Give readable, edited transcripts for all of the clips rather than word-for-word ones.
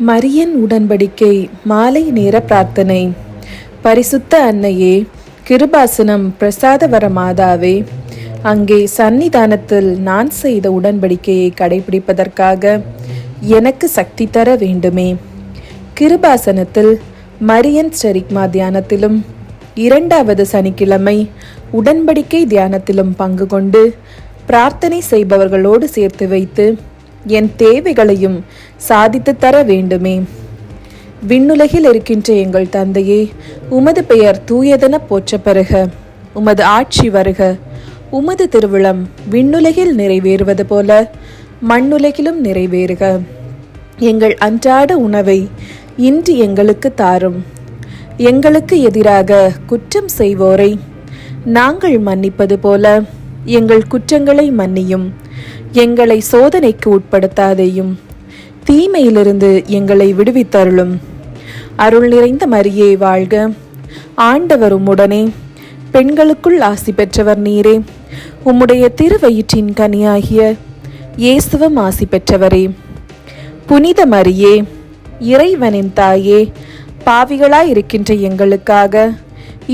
மரியன் உடன்படிக்கை மாலை நேர பிரார்த்தனை. பரிசுத்த அன்னையே, கிருபாசனம் பிரசாதவர மாதாவே, அங்கே சந்நிதானத்தில் நான் செய்த உடன்படிக்கையை கடைபிடிப்பதற்காக எனக்கு சக்தி தர வேண்டுமே. கிருபாசனத்தில் மரியன் ஸ்டரிக்மா தியானத்திலும் 2வது சனிக்கிழமை உடன்படிக்கை தியானத்திலும் பங்கு கொண்டு பிரார்த்தனை செய்பவர்களோடு சேர்த்து வைத்து என் தேவைகளையும் சாதித்து தர வேண்டுமே. விண்ணுலகில் இருக்கின்ற எங்கள் தந்தையே, உமது பெயர் தூயதென போற்ற பெறுக. உமது ஆட்சி வருக. உமது திருவிழம் விண்ணுலகில் நிறைவேறுவது போல மண்ணுலகிலும் நிறைவேறுக. எங்கள் அன்றாட உணவை இன்று எங்களுக்கு தாரும். எங்களுக்கு எதிராக குற்றம் செய்வோரை நாங்கள் மன்னிப்பது போல எங்கள் குற்றங்களை மன்னியும். எங்களை சோதனைக்கு உட்படுத்தாதேயும், தீமையிலிருந்து எங்களை விடுவித்தருளும். அருள் நிறைந்த மரியே வாழ்க. ஆண்டவர் உம்முடனே, பெண்களுக்குள் ஆசி பெற்றவர் நீரே. உம்முடைய திருவயிற்றின் கனியாகிய இயேசுவும் ஆசி பெற்றவரே. புனித மரியே, இறைவனின் தாயே, பாவிகளாயிருக்கின்ற எங்களுக்காக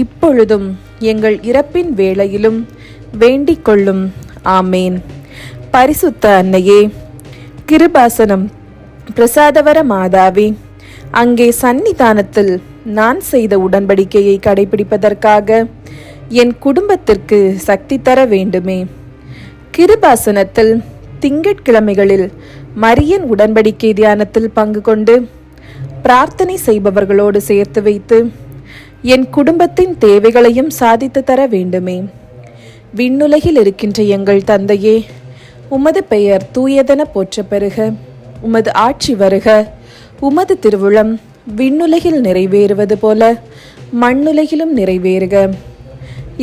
இப்பொழுதும் எங்கள் இறப்பின் வேளையிலும் வேண்டிக் கொள்ளும். ஆமேன். பரிசுத்த அன்னையே, கிருபாசனம் பிரசாதவர மாதாவே, அங்கே சந்நிதானத்தில் நான் செய்த உடன்படிக்கையை கடைபிடிப்பதற்காக என் குடும்பத்திற்கு சக்தி தர வேண்டுமே. கிருபாசனத்தில் திங்கட்கிழமைகளில் மரியன் உடன்படிக்கை தியானத்தில் பங்கு கொண்டு பிரார்த்தனை செய்பவர்களோடு சேர்த்து வைத்து என் குடும்பத்தின் தேவைகளையும் சாதித்து தர வேண்டுமே. விண்ணுலகில் இருக்கின்ற எங்கள் தந்தையே, உமது பெயர் தூயதென போற்ற பெறுக. உமது ஆட்சி வருக. உமது திருவுளம் விண்ணுலகில் நிறைவேறுவது போல மண்ணுலகிலும் நிறைவேறுக.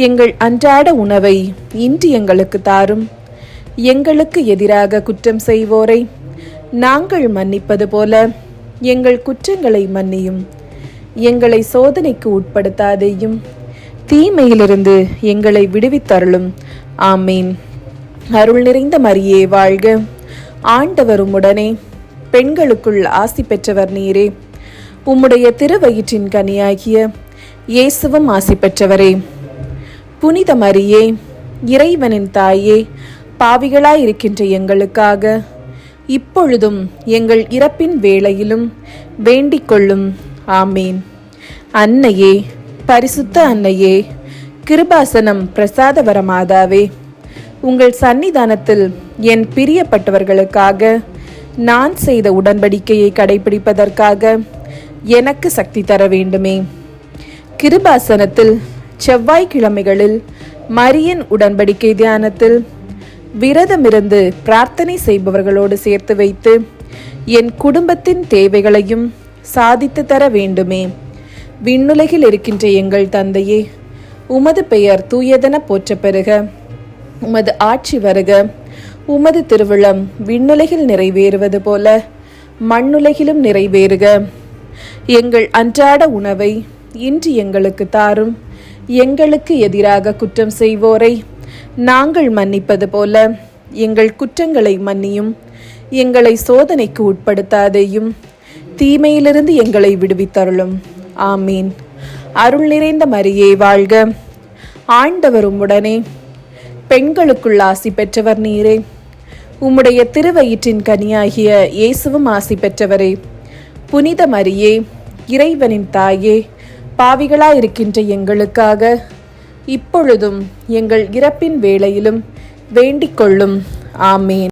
எங்கள் அன்றாட உணவை இன்று எங்களுக்கு தாரும். எங்களுக்கு எதிராக குற்றம் செய்வோரை நாங்கள் மன்னிப்பது போல எங்கள் குற்றங்களை மன்னியும். எங்களை சோதனைக்கு உட்படுத்தாதேயும், தீமையிலிருந்து எங்களை விடுவித்தருளும். ஆமீன். அருள் நிறைந்த மரியே வாழ்க. ஆண்டவர் உம்முடனே, பெண்களுக்குள் ஆசி பெற்றவர் நீரே. உம்முடைய திருவயிற்றின் கனியாகிய இயேசுவும் ஆசி பெற்றவரே. புனித மரியே, இறைவனின் தாயே, பாவிகளாயிருக்கின்ற எங்களுக்காக இப்பொழுதும் எங்கள் இறப்பின் வேளையிலும் வேண்டிக் கொள்ளும். ஆமீன். அன்னையே, பரிசுத்த அன்னையே, கிருபாசனம் பிரசாதவர மாதாவே, உங்கள் சந்நிதானத்தில் என் பிரியப்பட்டவர்களுக்காக நான் செய்த உடன்படிக்கையை கடைபிடிப்பதற்காக எனக்கு சக்தி தர வேண்டுமே. கிருபாசனத்தில் செவ்வாய்க்கிழமைகளில் மரியன் உடன்படிக்கை தியானத்தில் விரதமிருந்து பிரார்த்தனை செய்பவர்களோடு சேர்த்து வைத்து என் குடும்பத்தின் தேவைகளையும் சாதித்து தர வேண்டுமே. விண்ணுலகில் இருக்கின்ற எங்கள் தந்தையே, உமது பெயர் தூயதென போற்ற பெறுக. உமது ஆட்சி வருக. உமது திருவிழம் விண்ணுலகில் நிறைவேறுவது போல மண்ணுலகிலும் நிறைவேறுக. எங்கள் அன்றாட உணவை இன்று எங்களுக்கு தாரும். எங்களுக்கு எதிராக குற்றம் செய்வோரை நாங்கள் மன்னிப்பது போல எங்கள் குற்றங்களை மன்னியும். எங்களை சோதனைக்கு உட்படுத்தாதேயும், தீமையிலிருந்து எங்களை விடுவித்தருளும். ஆமீன். அருள் நிறைந்த மரியே வாழ்க. ஆண்டவர் உம்முடனே, பெண்களுக்குள் ஆசி பெற்றவர் நீரே. உம்முடைய திருவயிற்றின் கனியாகிய இயேசுவும் ஆசி பெற்றவரே. புனித மரியே, இறைவனின் தாயே, பாவிகளாயிருக்கின்ற எங்களுக்காக இப்பொழுதும் எங்கள் இறப்பின் வேளையிலும் வேண்டிக் கொள்ளும். ஆமீன்.